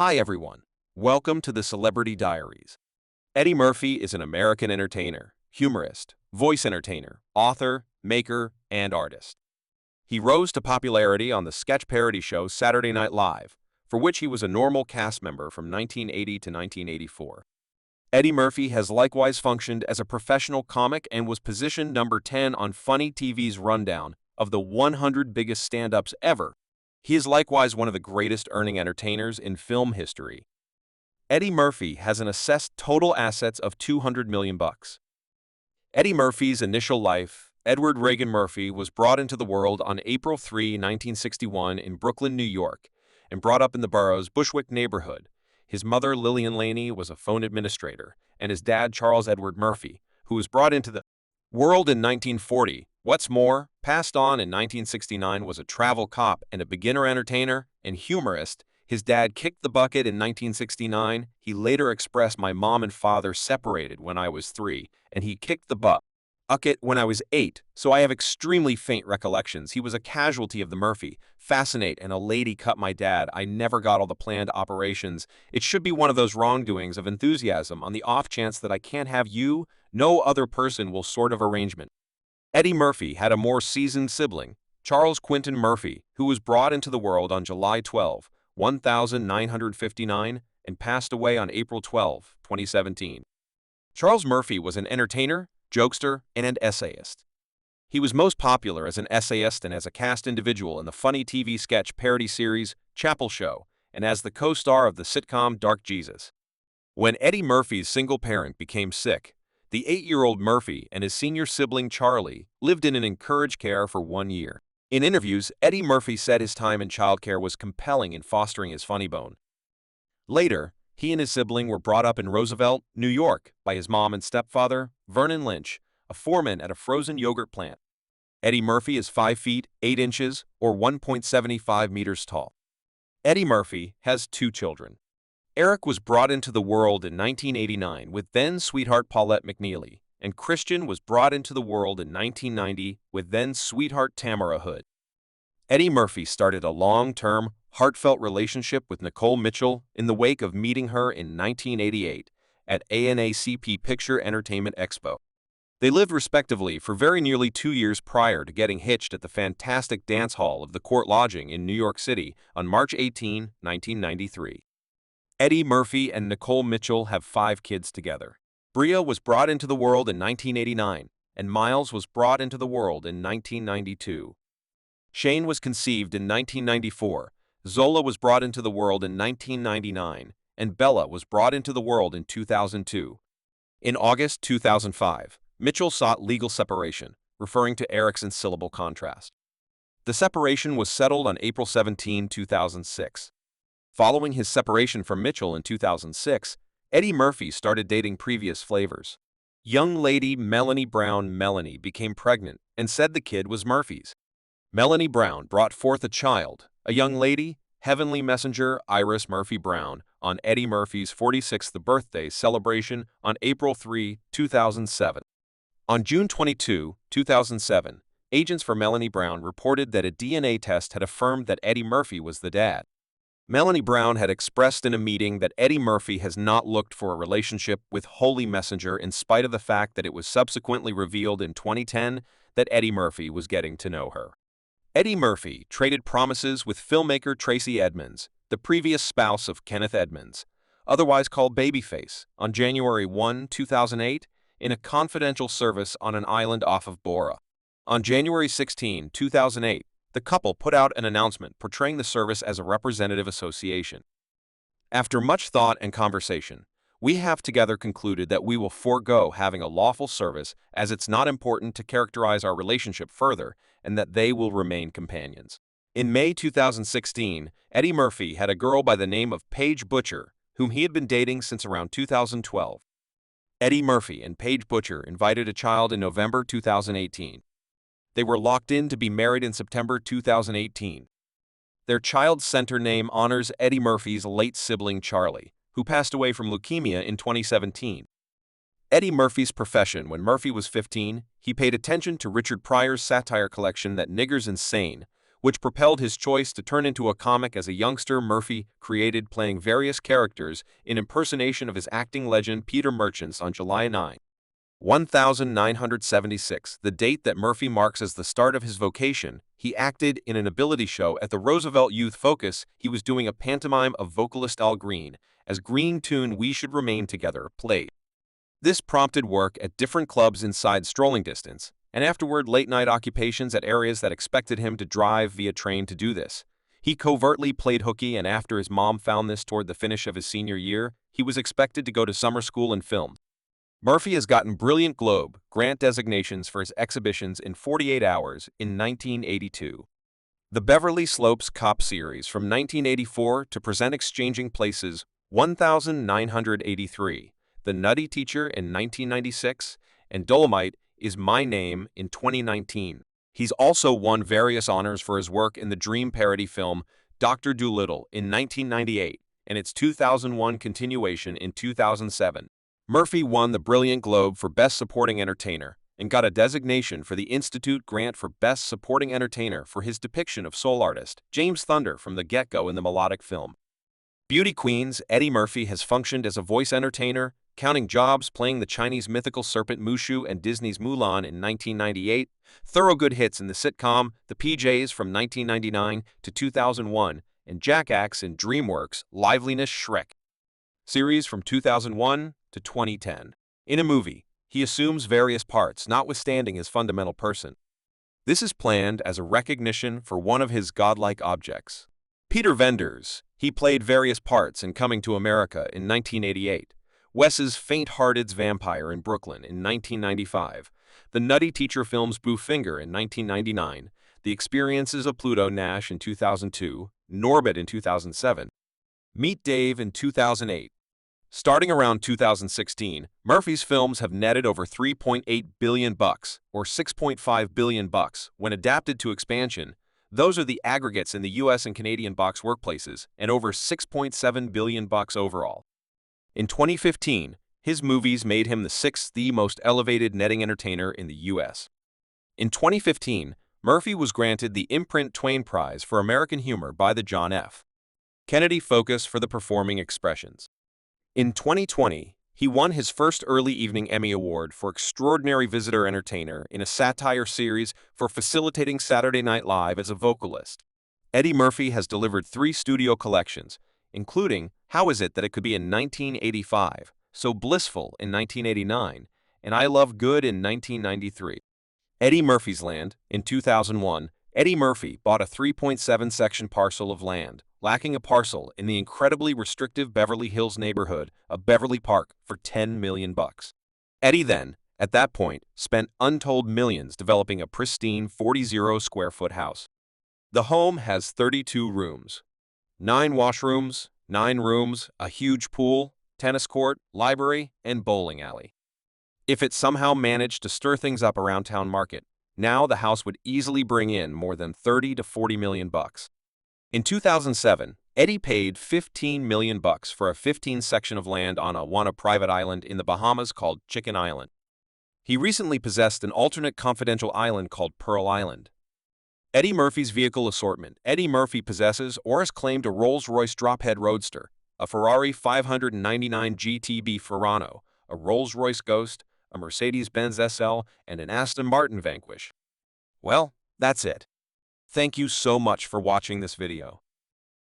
Hi everyone. Welcome to the Celebrity Diaries. Eddie Murphy is an American entertainer, humorist, voice entertainer, author, maker, and artist. He rose to popularity on the sketch parody show Saturday Night Live, for which he was a normal cast member from 1980 to 1984. Eddie Murphy has likewise functioned as a professional comic and was positioned number 10 on Funny TV's rundown of the 100 biggest stand-ups ever. He is likewise one of the greatest earning entertainers in film history. Eddie Murphy has an assessed total assets of $200 million. Eddie Murphy's initial life, Edward Reagan Murphy, was brought into the world on April 3, 1961 in Brooklyn, New York, and brought up in the borough's Bushwick neighborhood. His mother, Lillian Laney, was a phone administrator, and his dad, Charles Edward Murphy, who was brought into the world in 1940. What's more, passed on in 1969, was a travel cop and a beginner entertainer and humorist. His dad kicked the bucket in 1969. He later expressed, "My mom and father separated when I was 3, and he kicked the bucket when I was 8, so I have extremely faint recollections. He was a casualty of the Murphy. Fascinate, and a lady cut my dad. I never got all the planned operations. It should be one of those wrongdoings of enthusiasm on the off chance that I can't have you. No other person will sort of arrangement." Eddie Murphy had a more seasoned sibling, Charles Quentin Murphy, who was brought into the world on July 12, 1959, and passed away on April 12, 2017. Charles Murphy was an entertainer, jokester, and essayist. He was most popular as an essayist and as a cast individual in the funny TV sketch parody series Chapel Show, and as the co-star of the sitcom Dark Jesus. When Eddie Murphy's single parent became sick, the 8-year-old Murphy and his senior sibling Charlie lived in an encouraged care for 1 year. In interviews, Eddie Murphy said his time in childcare was compelling in fostering his funny bone. Later, he and his sibling were brought up in Roosevelt, New York, by his mom and stepfather, Vernon Lynch, a foreman at a frozen yogurt plant. Eddie Murphy is 5 feet, 8 inches, or 1.75 meters tall. Eddie Murphy has 2 children. Eric was brought into the world in 1989 with then-sweetheart Paulette McNeely, and Christian was brought into the world in 1990 with then-sweetheart Tamara Hood. Eddie Murphy started a long-term, heartfelt relationship with Nicole Mitchell in the wake of meeting her in 1988 at ANACP Picture Entertainment Expo. They lived respectively for very nearly 2 years prior to getting hitched at the fantastic dance hall of the Court Lodging in New York City on March 18, 1993. Eddie Murphy and Nicole Mitchell have 5 kids together. Bria was brought into the world in 1989, and Miles was brought into the world in 1992. Shane was conceived in 1994, Zola was brought into the world in 1999, and Bella was brought into the world in 2002. In August 2005, Mitchell sought legal separation, referring to Eric's syllable contrast. The separation was settled on April 17, 2006. Following his separation from Mitchell in 2006, Eddie Murphy started dating previous flavors. Young lady Melanie Brown became pregnant and said the kid was Murphy's. Melanie Brown brought forth a child, a young lady, Heavenly Messenger Iris Murphy Brown, on Eddie Murphy's 46th birthday celebration on April 3, 2007. On June 22, 2007, agents for Melanie Brown reported that a DNA test had affirmed that Eddie Murphy was the dad. Melanie Brown had expressed in a meeting that Eddie Murphy has not looked for a relationship with Holy Messenger in spite of the fact that it was subsequently revealed in 2010 that Eddie Murphy was getting to know her. Eddie Murphy traded promises with filmmaker Tracy Edmonds, the previous spouse of Kenneth Edmonds, otherwise called Babyface, on January 1, 2008, in a confidential service on an island off of Bora. On January 16, 2008, the couple put out an announcement portraying the service as a representative association. After much thought and conversation, we have together concluded that we will forego having a lawful service as it's not important to characterize our relationship further and that they will remain companions. In May 2016, Eddie Murphy had a girl by the name of Paige Butcher, whom he had been dating since around 2012. Eddie Murphy and Paige Butcher invited a child in November 2018. They were locked in to be married in September 2018. Their child's center name honors Eddie Murphy's late sibling Charlie, who passed away from leukemia in 2017. Eddie Murphy's profession: when Murphy was 15, he paid attention to Richard Pryor's satire collection That Nigger's Insane, which propelled his choice to turn into a comic as a youngster. Murphy created playing various characters in impersonation of his acting legend Peter Merchants on July 9, 1976, the date that Murphy marks as the start of his vocation. He acted in an ability show at the Roosevelt Youth Focus. He was doing a pantomime of vocalist Al Green, as Green tune "We Should Remain Together" played. This prompted work at different clubs inside strolling distance, and afterward late-night occupations at areas that expected him to drive via train to do this. He covertly played hooky, and after his mom found this toward the finish of his senior year, he was expected to go to summer school and film. Murphy has gotten Brilliant Globe grant designations for his exhibitions in 48 Hours in 1982. The Beverly Hills Cop series from 1984 to present Exchanging Places 1983, The Nutty Teacher in 1996, and Dolomite is My Name in 2019. He's also won various honors for his work in the Dream parody film Dr. Dolittle in 1998 and its 2001 continuation in 2007. Murphy won the Brilliant Globe for Best Supporting Entertainer and got a designation for the Institute Grant for Best Supporting Entertainer for his depiction of soul artist James Thunder from the get-go in the melodic film. Beauty Queens, Eddie Murphy has functioned as a voice entertainer, counting jobs playing the Chinese mythical serpent Mushu and Disney's Mulan in 1998, thoroughgood hits in the sitcom The PJs from 1999 to 2001, and Jackass in DreamWorks' Liveliness Shrek series from 2001 to 2010. In a movie, he assumes various parts, notwithstanding his fundamental person. This is planned as a recognition for one of his godlike objects. Peter Vendors, he played various parts in Coming to America in 1988, Wes's Faint-Hearted's Vampire in Brooklyn in 1995, the Nutty Teacher films Boo Finger in 1999, The Experiences of Pluto Nash in 2002, Norbit in 2007, Meet Dave in 2008. Starting around 2016, Murphy's films have netted over $3.8 billion, or $6.5 billion, when adapted to expansion. Those are the aggregates in the US and Canadian box workplaces, and over $6.7 billion overall. In 2015, his movies made him the sixth most elevated netting entertainer in the US. In 2015, Murphy was granted the Imprint Twain Prize for American Humor by the John F. Kennedy Focus for the Performing Expressions. In 2020, he won his first Early Evening Emmy Award for Extraordinary Visitor Entertainer in a satire series for facilitating Saturday Night Live as a vocalist. Eddie Murphy has delivered 3 studio collections, including How Is It That It Could Be in 1985, So Blissful in 1989, and I Love Good in 1993. Eddie Murphy's Land. In 2001, Eddie Murphy bought a 3.7-section parcel of land, lacking a parcel in the incredibly restrictive Beverly Hills neighborhood of Beverly Park for $10 million. Eddie then, at that point, spent untold millions developing a pristine 40-square-foot house. The home has 32 rooms, 9 washrooms, 9 rooms, a huge pool, tennis court, library, and bowling alley. If it somehow managed to stir things up around town market, now the house would easily bring in more than $30 to $40 million. In 2007, Eddie paid $15 million for a 15-section of land on a private island in the Bahamas called Chicken Island. He recently possessed an alternate confidential island called Pearl Island. Eddie Murphy's vehicle assortment. Eddie Murphy possesses or has claimed a Rolls-Royce Drophead Roadster, a Ferrari 599 GTB Fiorano, a Rolls-Royce Ghost, a Mercedes-Benz SL, and an Aston Martin Vanquish. Well, that's it. Thank you so much for watching this video.